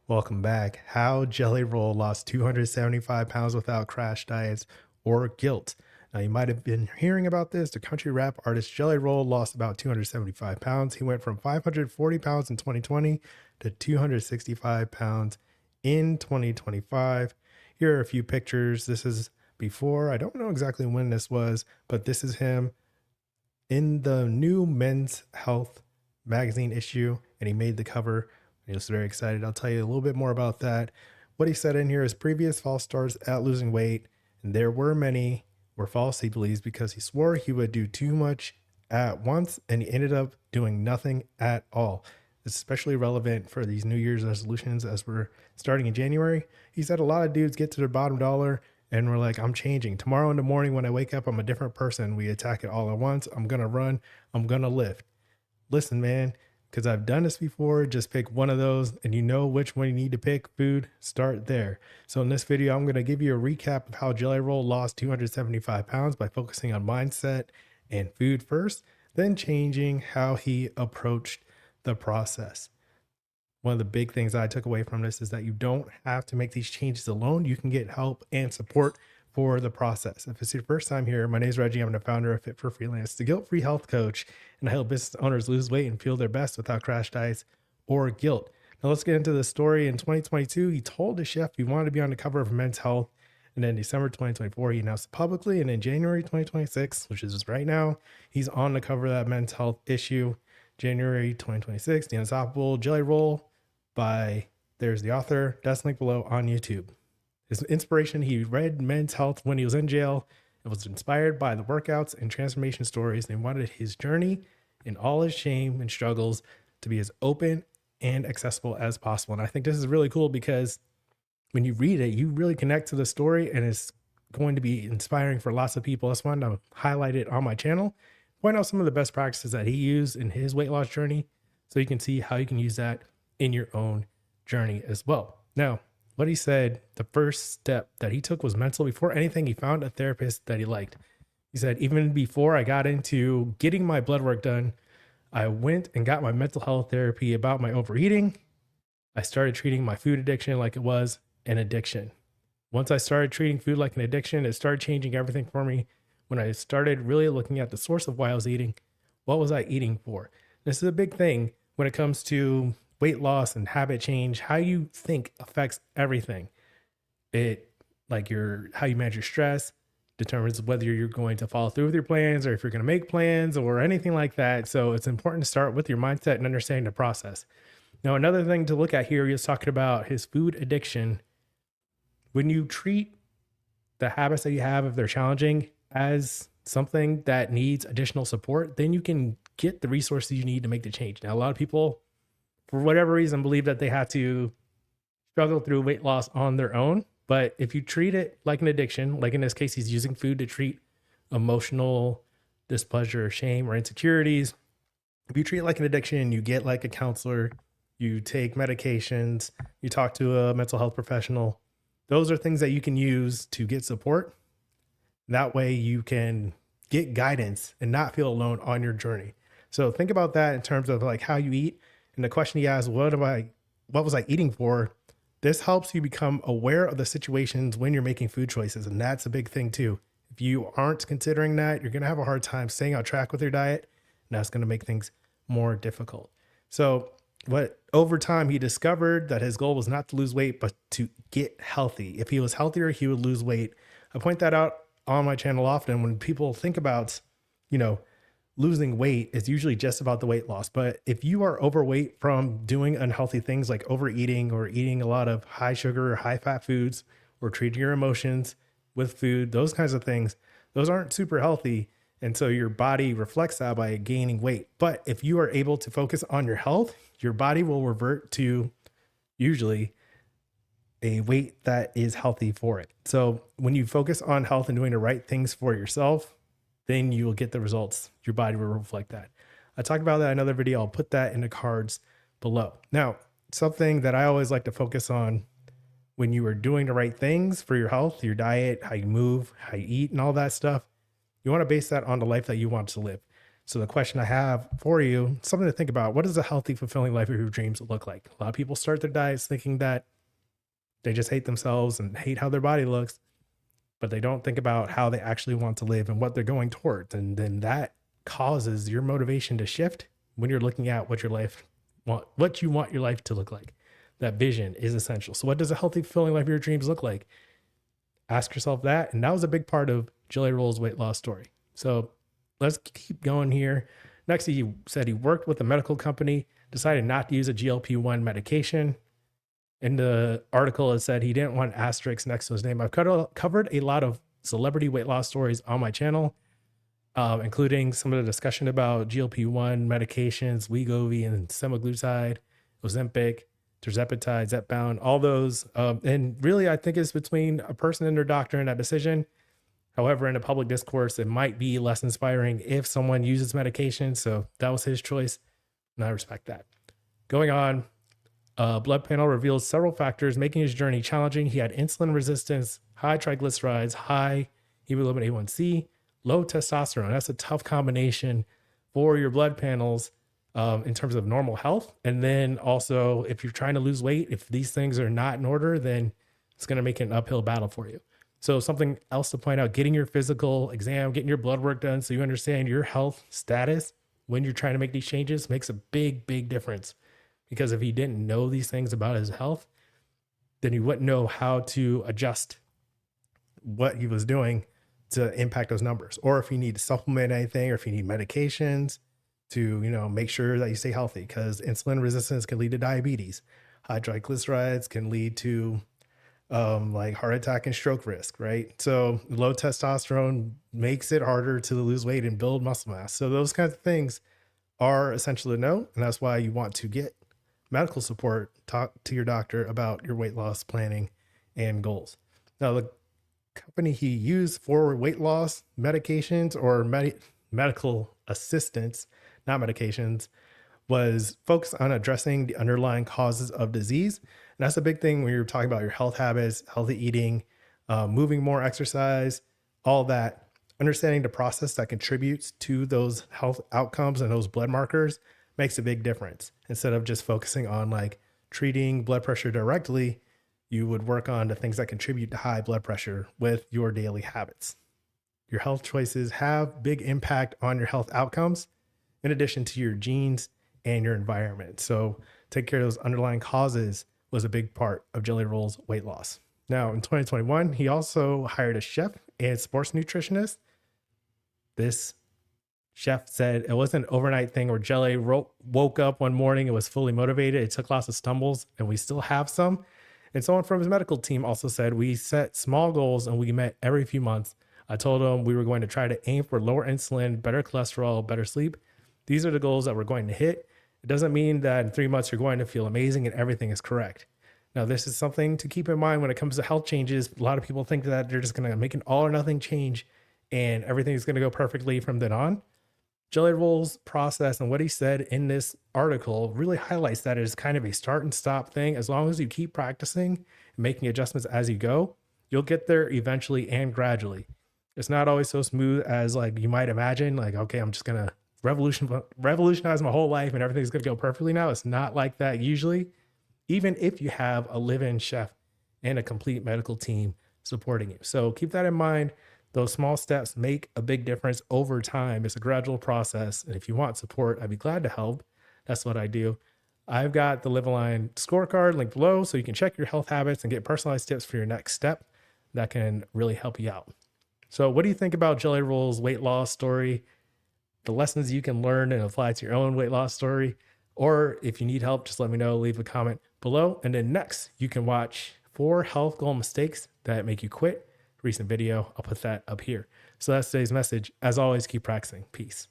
Welcome back. How Jellyroll lost 275 pounds without crash diets or guilt. Now, you might have been hearing about this. The country rap artist Jellyroll lost about 275 pounds. He went from 540 pounds in 2020 to 265 pounds in 2025. Here are a few pictures. This is before. I don't know exactly when this was, but this is him in the new Men's Health magazine issue, and he made the cover. He was very excited. I'll tell you a little bit more about that. What he said in here is previous false starts at losing weight, and there were many, were false, he believes, because he swore he would do too much at once, and he ended up doing nothing at all. It's especially relevant for these New Year's resolutions as we're starting in January. He said a lot of dudes get to their bottom dollar and we're like, I'm changing. Tomorrow in the morning when I wake up, I'm a different person. We attack it all at once. I'm going to run. I'm going to lift. Listen, man, because I've done this before. Just pick one of those and you know which one you need to pick. Food, start there. So in this video, I'm going to give you a recap of how Jellyroll lost 275 pounds by focusing on mindset and food first, then changing how he approached the process. One of the big things I took away from this is that you don't have to make these changes alone. You can get help and support for the process. If it's your first time here, my name is Reggie. I'm the founder of Fit for Freelance, the guilt-free health coach, and I help business owners lose weight and feel their best without crash diets or guilt. Now let's get into the story. In 2022, he told his chef he wanted to be on the cover of Men's Health. And then December 2024, he announced it publicly. And in January 2026, which is right now, he's on the cover of that Men's Health issue. January 2026, The Unstoppable Jellyroll by, there's the author, that's linked below on YouTube. His inspiration, he read Men's Health when he was in jail and was inspired by the workouts and transformation stories. And he wanted his journey and all his shame and struggles to be as open and accessible as possible. And I think this is really cool because when you read it, you really connect to the story and it's going to be inspiring for lots of people. That's why I'm highlight it on my channel, point out some of the best practices that he used in his weight loss journey so you can see how you can use that in your own journey as well. Now, what he said, the first step that he took was mental. Before anything, he found a therapist that he liked. He said, even before I got into getting my blood work done, I went and got my mental health therapy about my overeating. I started treating my food addiction like it was an addiction. Once I started treating food like an addiction, it started changing everything for me. When I started really looking at the source of why I was eating, what was I eating for? This is a big thing when it comes to weight loss and habit change. How you think affects everything. It, like how you manage your stress determines whether you're going to follow through with your plans or if you're going to make plans or anything like that. So it's important to start with your mindset and understanding the process. Now, another thing to look at here, he was talking about his food addiction. When you treat the habits that you have, if they're challenging, as something that needs additional support, then you can get the resources you need to make the change. Now, a lot of people, for whatever reason, believe that they have to struggle through weight loss on their own. But if you treat it like an addiction, like in this case, he's using food to treat emotional displeasure, shame, or insecurities. If you treat it like an addiction, you get like a counselor, you take medications, you talk to a mental health professional. Those are things that you can use to get support. That way you can get guidance and not feel alone on your journey. So think about that in terms of like how you eat. And the question he asked, what was I eating for? This helps you become aware of the situations when you're making food choices. And that's a big thing too. If you aren't considering that, you're going to have a hard time staying on track with your diet. And that's going to make things more difficult. So over time, he discovered that his goal was not to lose weight, but to get healthy. If he was healthier, he would lose weight. I point that out on my channel often. When people think about, losing weight, is usually just about the weight loss. But if you are overweight from doing unhealthy things like overeating or eating a lot of high sugar or high fat foods or treating your emotions with food, those kinds of things, those aren't super healthy. And so your body reflects that by gaining weight. But if you are able to focus on your health, your body will revert to usually a weight that is healthy for it. So when you focus on health and doing the right things for yourself, then you will get the results. Your body will reflect that. I talked about that in another video. I'll put that in the cards below. Now, something that I always like to focus on when you are doing the right things for your health, your diet, how you move, how you eat, and all that stuff, you want to base that on the life that you want to live. So the question I have for you, something to think about, what does a healthy, fulfilling life of your dreams look like? A lot of people start their diets thinking that they just hate themselves and hate how their body looks, but they don't think about how they actually want to live and what they're going towards. And then that causes your motivation to shift when you're looking at what you want your life to look like. That vision is essential. So what does a healthy, fulfilling life of your dreams look like? Ask yourself that. And that was a big part of Jelly Roll's weight loss story. So let's keep going here. Next, he said he worked with a medical company, decided not to use a GLP-1 medication. In the article, it said he didn't want asterisks next to his name. I've covered a lot of celebrity weight loss stories on my channel, including some of the discussion about GLP-1 medications, Wegovy and semaglutide, Ozempic, tirzepatide, Zepbound, all those. And really, I think it's between a person and their doctor in that decision. However, in a public discourse, it might be less inspiring if someone uses medication. So that was his choice, and I respect that. Going on, blood panel reveals several factors making his journey challenging. He had insulin resistance, high triglycerides, high hemoglobin A1C, low testosterone. That's a tough combination for your blood panels in terms of normal health. And then also, if you're trying to lose weight, if these things are not in order, then it's going to make it an uphill battle for you. So something else to point out, getting your physical exam, getting your blood work done so you understand your health status when you're trying to make these changes makes a big, big difference. Because if he didn't know these things about his health, then he wouldn't know how to adjust what he was doing to impact those numbers. Or if you need to supplement anything, or if you need medications to, make sure that you stay healthy, because insulin resistance can lead to diabetes. High triglycerides can lead to like heart attack and stroke risk, right? So low testosterone makes it harder to lose weight and build muscle mass. So those kinds of things are essential to know. And that's why you want to get medical support, talk to your doctor about your weight loss planning and goals. Now, the company he used for weight loss medications or medical assistance, not medications, was focused on addressing the underlying causes of disease. And that's a big thing when you're talking about your health habits, healthy eating, moving more, exercise, all that, understanding the process that contributes to those health outcomes and those blood markers makes a big difference. Instead of just focusing on like treating blood pressure directly, you would work on the things that contribute to high blood pressure with your daily habits. Your health choices have big impact on your health outcomes, in addition to your genes and your environment. So take care of those underlying causes was a big part of Jelly Roll's weight loss. Now in 2021, he also hired a chef and sports nutritionist. This chef said it wasn't an overnight thing where Jelly woke up one morning and was fully motivated. It took lots of stumbles, and we still have some. And someone from his medical team also said, we set small goals and we met every few months. I told him we were going to try to aim for lower insulin, better cholesterol, better sleep. These are the goals that we're going to hit. It doesn't mean that in 3 months you're going to feel amazing and everything is correct. Now, this is something to keep in mind when it comes to health changes. A lot of people think that they're just going to make an all or nothing change and everything's going to go perfectly from then on. Jelly Roll's process and what he said in this article really highlights that it is kind of a start and stop thing. As long as you keep practicing and making adjustments as you go, you'll get there eventually and gradually. It's not always so smooth as like you might imagine, like, okay, I'm just going to revolutionize my whole life and everything's going to go perfectly now. It's not like that usually, even if you have a live-in chef and a complete medical team supporting you. So keep that in mind. Those small steps make a big difference over time. It's a gradual process. And if you want support, I'd be glad to help. That's what I do. I've got the Live Aligned scorecard linked below so you can check your health habits and get personalized tips for your next step that can really help you out. So what do you think about Jelly Roll's weight loss story? The lessons you can learn and apply to your own weight loss story? Or if you need help, just let me know, leave a comment below. And then next, you can watch 4 health goal mistakes that make you quit. Recent video, I'll put that up here. So that's today's message. As always, keep practicing. Peace.